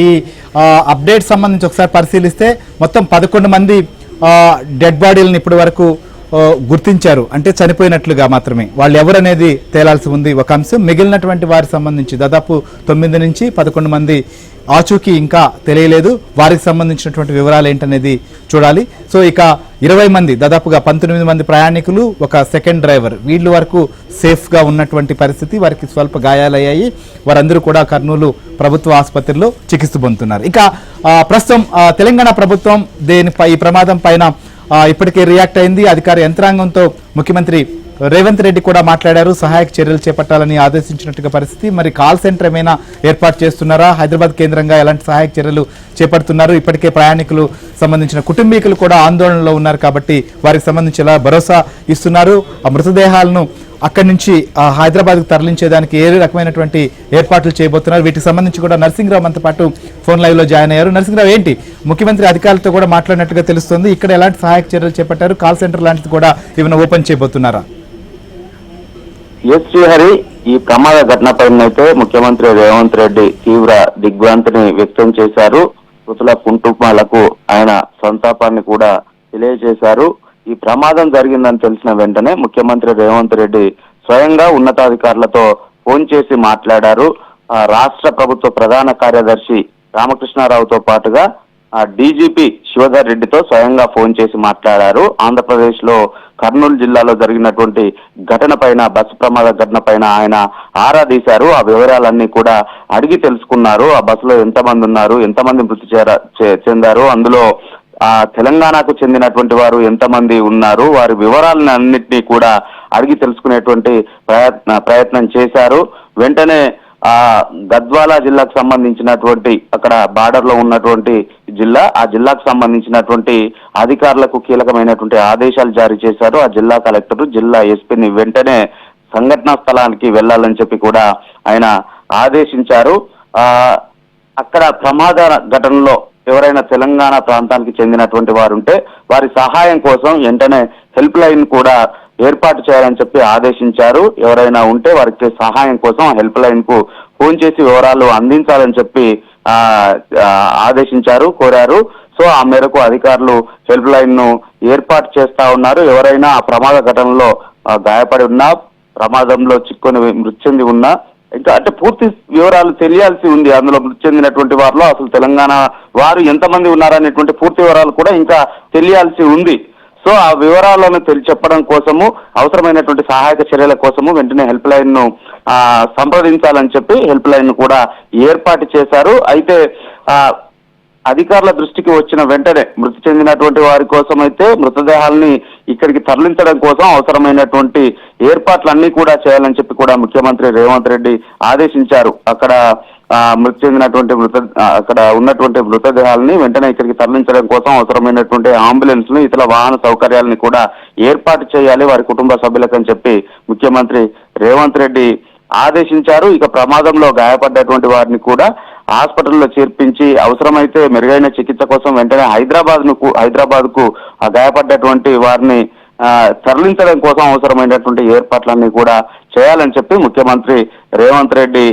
ఈ అప్డేట్ సంబంధించి ఒకసారి పరిశీలిస్తే మొత్తం 11 మంది డెడ్ బాడీలను ఇప్పటి వరకు గుర్తించారు. అంటే చనిపోయినట్లుగా మాత్రమే, వాళ్ళు ఎవరనేది తేలాల్సి ఉంది ఒక అంశం. మిగిలినటువంటి వారికి సంబంధించి దాదాపు 9 నుంచి 11 మంది ఆచూకీ ఇంకా తెలియలేదు. వారికి సంబంధించినటువంటి వివరాలు ఏంటనేది చూడాలి. సో ఇక 20 మంది, దాదాపుగా 19 మంది ప్రయాణికులు, ఒక సెకండ్ డ్రైవర్, వీళ్ళ వరకు సేఫ్గా ఉన్నటువంటి పరిస్థితి. వారికి స్వల్ప గాయాలయ్యాయి. వారందరూ కూడా కర్నూలు ప్రభుత్వ ఆసుపత్రిలో చికిత్స పొందుతున్నారు. ఇక ప్రస్తుతం తెలంగాణ ప్రభుత్వం ఈ ప్రమాదం పైన ఇప్పటికే రియాక్ట్ అయింది. అధికార యంత్రాంగంతో ముఖ్యమంత్రి రేవంత్ రెడ్డి కూడా మాట్లాడారు. సహాయక చర్యలు చేపట్టాలని ఆదేశించినట్టుగా పరిస్థితి. మరి కాల్ సెంటర్ ఏమైనా ఏర్పాటు చేస్తున్నారా? హైదరాబాద్ కేంద్రంగా ఎలాంటి సహాయక చర్యలు చేపడుతున్నారు? ఇప్పటికే ప్రయాణికులు సంబంధించిన కుటుంబీకులు కూడా ఆందోళనలో ఉన్నారు కాబట్టి వారికి సంబంధించి ఎలా భరోసా ఇస్తున్నారు? ఆ మృతదేహాలను అక్కడి నుంచి హైదరాబాద్కు తరలించేదానికి ఏ రకమైనటువంటి ఏర్పాట్లు చేయబోతున్నారు? వీటికి సంబంధించి కూడా నరసింహరావు మనతో పాటు ఫోన్ లైవ్ లో జాయిన్ అయ్యారు. నరసింహరావు, ఏంటి ముఖ్యమంత్రి అధికారులతో కూడా మాట్లాడినట్టుగా తెలుస్తుంది. ఇక్కడ ఎలాంటి సహాయక చర్యలు చేపట్టారు? కాల్ సెంటర్ లాంటిది కూడా ఏమైనా ఓపెన్ చేయబోతున్నారా? ఎస్ శ్రీహరి, ఈ ప్రమాద ఘటనపైనైతే ముఖ్యమంత్రి రేవంత్ రెడ్డి తీవ్ర దిగ్భ్రాంతిని వ్యక్తం చేశారు. మృతుల కుటుంబాలకు ఆయన సంతాపాన్ని కూడా తెలియజేశారు. ఈ ప్రమాదం జరిగిందని తెలిసిన వెంటనే ముఖ్యమంత్రి రేవంత్ రెడ్డి స్వయంగా ఉన్నతాధికారులతో ఫోన్ చేసి మాట్లాడారు. రాష్ట్ర ప్రభుత్వ ప్రధాన కార్యదర్శి రామకృష్ణారావుతో పాటుగా డీజీపీ శివధర్ రెడ్డితో స్వయంగా ఫోన్ చేసి మాట్లాడారు. ఆంధ్రప్రదేశ్ లో కర్నూలు జిల్లాలో జరిగినటువంటి ఘటన పైన, బస్సు ప్రమాద ఘటన పైన ఆయన ఆరా తీశారు. ఆ వివరాలన్నీ కూడా అడిగి తెలుసుకున్నారు. ఆ బస్సులో ఎంతమంది ఉన్నారు, ఎంతమంది మృతి చెందారు, అందులో తెలంగాణకు చెందినటువంటి వారు ఎంతమంది ఉన్నారు, వారి వివరాలను అన్నింటినీ కూడా అడిగి తెలుసుకునేటువంటి ప్రయత్నం చేశారు. వెంటనే గద్వాల జిల్లాకు సంబంధించినటువంటి, అక్కడ బార్డర్ లో ఉన్నటువంటి జిల్లా, ఆ జిల్లాకు సంబంధించినటువంటి అధికారులకు కీలకమైనటువంటి ఆదేశాలు జారీ చేశారు. ఆ జిల్లా కలెక్టర్, జిల్లా ఎస్పీని వెంటనే సంఘటనా స్థలానికి వెళ్లాలని చెప్పి కూడా ఆయన ఆదేశించారు. అక్కడ ప్రమాద ఘటనలో ఎవరైనా తెలంగాణ ప్రాంతానికి చెందినటువంటి వారు ఉంటే వారి సహాయం కోసం వెంటనే హెల్ప్ లైన్ కూడా ఏర్పాటు చేయాలని చెప్పి ఆదేశించారు. ఎవరైనా ఉంటే వారికి సహాయం కోసం హెల్ప్ లైన్ కు ఫోన్ చేసి వివరాలు అందించాలని చెప్పి ఆదేశించారు, కోరారు. సో ఆ మేరకు అధికారులు హెల్ప్ లైన్ ను ఏర్పాటు చేస్తా ఉన్నారు. ఎవరైనా ఆ ప్రమాద ఘటనలో గాయపడి ఉన్నా, ప్రమాదంలో చిక్కుని మృతి చెంది ఉన్నా, ఇంకా అంటే పూర్తి వివరాలు తెలియాల్సి ఉంది. అందులో మృతి చెందినటువంటి వారిలో అసలు తెలంగాణ వారు ఎంతమంది ఉన్నారనేటువంటి పూర్తి వివరాలు కూడా ఇంకా తెలియాల్సి ఉంది. సో ఆ వివరాలను చెప్పడం కోసము, అవసరమైనటువంటి సహాయక చర్యల కోసము వెంటనే హెల్ప్ లైన్ ను సంప్రదించాలని చెప్పి హెల్ప్ లైన్ ను కూడా ఏర్పాటు చేశారు. అయితే అధికారుల దృష్టికి వచ్చిన వెంటనే మృతి చెందినటువంటి వారి కోసం అయితే మృతదేహాలని ఇక్కడికి తరలించడం కోసం అవసరమైనటువంటి ఏర్పాట్లన్నీ కూడా చేయాలని చెప్పి కూడా ముఖ్యమంత్రి రేవంత్ రెడ్డి ఆదేశించారు. అక్కడ మృతి చెందినటువంటి అక్కడ ఉన్నటువంటి మృతదేహాలని వెంటనే ఇక్కడికి తరలించడం కోసం అవసరమైనటువంటి అంబులెన్స్ ను, ఇతర వాహన సౌకర్యాలని కూడా ఏర్పాటు చేయాలి వారి కుటుంబ సభ్యులకని చెప్పి ముఖ్యమంత్రి రేవంత్ రెడ్డి ఆదేశించారు. ఇక ప్రమాదంలో గాయపడ్డటువంటి వారిని కూడా హాస్పిటల్లో చేర్పించి అవసరమైతే మెరుగైన చికిత్స కోసం వెంటనే హైదరాబాద్ కు గాయపడ్డటువంటి వారిని తరలించడం కోసం అవసరమైనటువంటి ఏర్పాట్లన్నీ కూడా చేయాలని చెప్పి ముఖ్యమంత్రి రేవంత్ రెడ్డి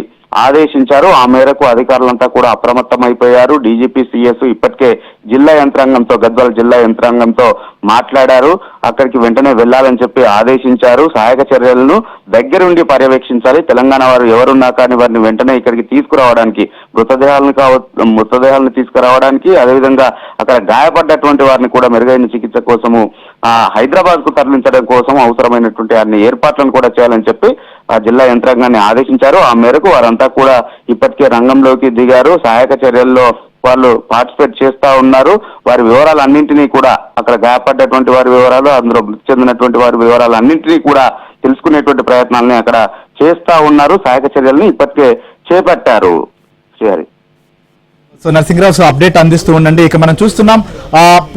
ఆదేశించారు. ఆ మేరకు అధికారులంతా కూడా అప్రమత్తమైపోయారు. డీజీపీ, సిఎస్ ఇప్పటికే జిల్లా యంత్రాంగంతో, గద్వాల జిల్లా యంత్రాంగంతో మాట్లాడారు. అక్కడికి వెంటనే వెళ్లాలని చెప్పి ఆదేశించారు. సహాయక చర్యలను దగ్గరుండి పర్యవేక్షించాలి. తెలంగాణ వారు ఎవరున్నా కానీ వారిని వెంటనే ఇక్కడికి తీసుకురావడానికి, మృతదేహాలను తీసుకురావడానికి, అదేవిధంగా అక్కడ గాయపడ్డటువంటి వారిని కూడా మెరుగైన చికిత్స కోసము హైదరాబాద్ కు తరలించడం కోసం అవసరమైనటువంటి అన్ని ఏర్పాట్లను కూడా చేయాలని చెప్పి ఆ జిల్లా యంత్రాంగాన్ని ఆదేశించారు. ఆ మేరకు వారంతా కూడా ఇప్పటికే రంగంలోకి దిగారు. సహాయక చర్యల్లో వాళ్ళు పార్టిసిపేట్ చేస్తా ఉన్నారు. వారి వివరాలన్నింటినీ కూడా, అక్కడ గాయపడ్డటువంటి వారి వివరాలు, అందులో మృతి చెందినటువంటి వారి వివరాలన్నింటినీ కూడా తెలుసుకునేటువంటి ప్రయత్నాలని అక్కడ చేస్తా ఉన్నారు. సహాయక చర్యల్ని ఇప్పటికే చేపట్టారు. శ్రీహరి. సో నరసింహరావు అప్డేట్ అందిస్తూ ఉండండి. ఇక మనం చూస్తున్నాం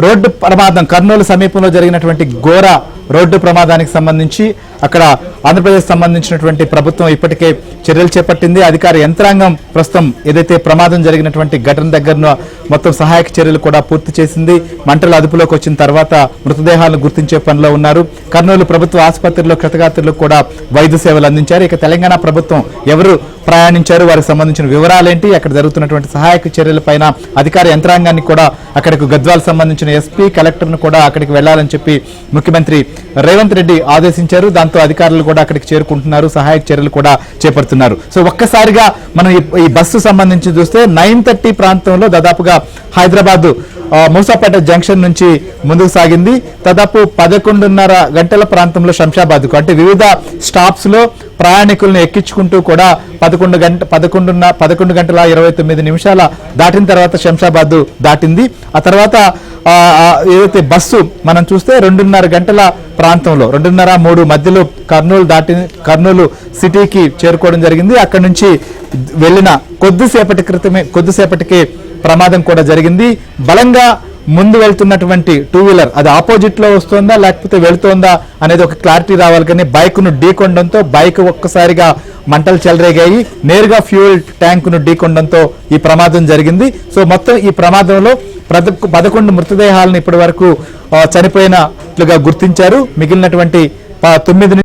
రోడ్డు ప్రమాదం, కర్నూలు సమీపంలో జరిగినటువంటి ఘోర రోడ్డు ప్రమాదానికి సంబంధించి అక్కడ ఆంధ్రప్రదేశ్ సంబంధించినటువంటి ప్రభుత్వం ఇప్పటికే చర్యలు చేపట్టింది. అధికార యంత్రాంగం ప్రస్తుతం ఏదైతే ప్రమాదం జరిగినటువంటి ఘటన దగ్గర మొత్తం సహాయక చర్యలు కూడా పూర్తి చేసింది. మంటలు అదుపులోకి వచ్చిన తర్వాత మృతదేహాలను గుర్తించే పనిలో ఉన్నారు. కర్నూలు ప్రభుత్వ ఆసుపత్రిలో క్షతగాత్రులకు కూడా వైద్య సేవలు అందించారు. ఇక తెలంగాణ ప్రభుత్వం ఎవరు ప్రయాణించారు, వారికి సంబంధించిన వివరాలేంటి, అక్కడ జరుగుతున్నటువంటి సహాయక చర్యలపైన అధికార యంత్రాంగాన్ని కూడా అక్కడికి గద్వాల్ సంబంధించిన ఎస్పీ కలెక్టర్ను కూడా అక్కడికి వెళ్లాలని చెప్పి ముఖ్యమంత్రి రేవంత్ రెడ్డి ఆదేశించారు. దాంతో అధికారులు కూడా అక్కడికి చేరుకుంటున్నారు, సహాయక చర్యలు కూడా చేపడుతున్నారు. సో ఒక్కసారిగా మనం ఈ బస్సు సంబంధించి చూస్తే 9:30 ప్రాంతంలో దాదాపుగా హైదరాబాద్ మూసాపేట జంక్షన్ నుంచి ముందుకు సాగింది. దాదాపు 11:30 గంటల ప్రాంతంలో శంషాబాద్కు, అంటే వివిధ స్టాప్స్ లో ప్రయాణికులను ఎక్కించుకుంటూ కూడా 11 గంటల 29 నిమిషాల దాటిన తర్వాత శంషాబాద్ దాటింది. ఆ తర్వాత ఏదైతే బస్సు మనం చూస్తే 2:30 గంటల ప్రాంతంలో 2:30-3 మధ్యలో కర్నూలు సిటీకి చేరుకోవడం జరిగింది. అక్కడి నుంచి వెళ్ళిన కొద్దిసేపటికే ప్రమాదం కూడా జరిగింది. బలంగా ముందు వెళ్తున్నటువంటి 2-వీలర్ అది ఆపోజిట్ లో వస్తుందా లేకపోతే వెళుతోందా అనేది ఒక క్లారిటీ రావాలి. కానీ బైక్ ను ఢీకొనడంతో బైక్ ఒక్కసారిగా మంటలు చెలరేగాయి. నేరుగా ఫ్యూయల్ ట్యాంక్ ను ఢీకొనడంతో ఈ ప్రమాదం జరిగింది. సో మొత్తం ఈ ప్రమాదంలో 11 మృతదేహాలను ఇప్పటి వరకు చనిపోయినట్లుగా గుర్తించారు. మిగిలినటువంటి 9